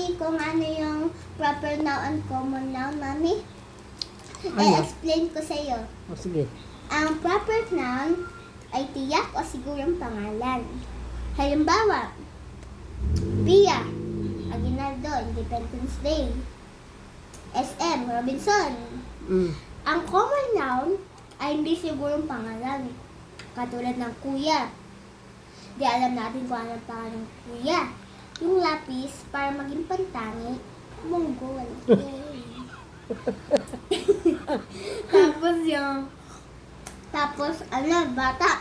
Mami, kung ano yung proper noun, common noun, Mami? Ano? I-explain ko sa'yo. O, sige. Ang proper noun ay tiyak o sigurong pangalan. Halimbawa, Pia, Aguinaldo, Independence Day. SM, Robinson. Mm. Ang common noun ay hindi sigurong pangalan. Katulad ng kuya. Di alam natin kung anong pangalan ng kuya. Yung lapis, para maging pantangi, Mongol. Tapos bata.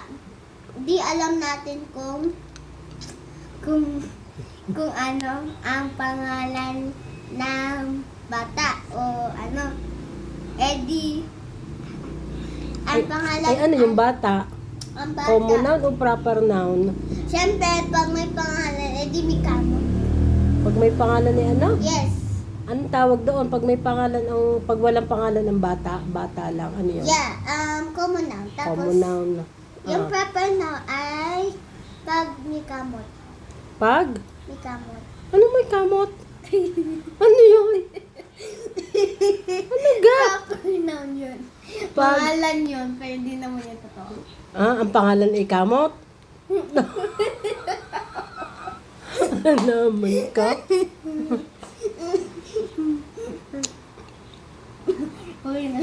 Di alam natin kung ano ang pangalan ng bata o ano. Eddie. Ang pangalan Ay, ano yung bata? ang bata. Common noun o proper noun? Siyempre, pag may pangalan, Eddie Mikamo. Pag may pangalan ni ano? Yes. Anong tawag doon? Pag may pangalan, pag walang pangalan ng bata, bata lang. Ano yun? Yeah, common noun. Tapos, Common noun. yung Ah. proper noun ay pag Mikamot. Pag? Mikamot. Ano may kamot? Ano yun? Ano ga? Proper noun yun. Pag- Pangalan yun, pero hindi naman yun totoo. Ah, ang pangalan ay kamot? Ano, may ka? Uy na.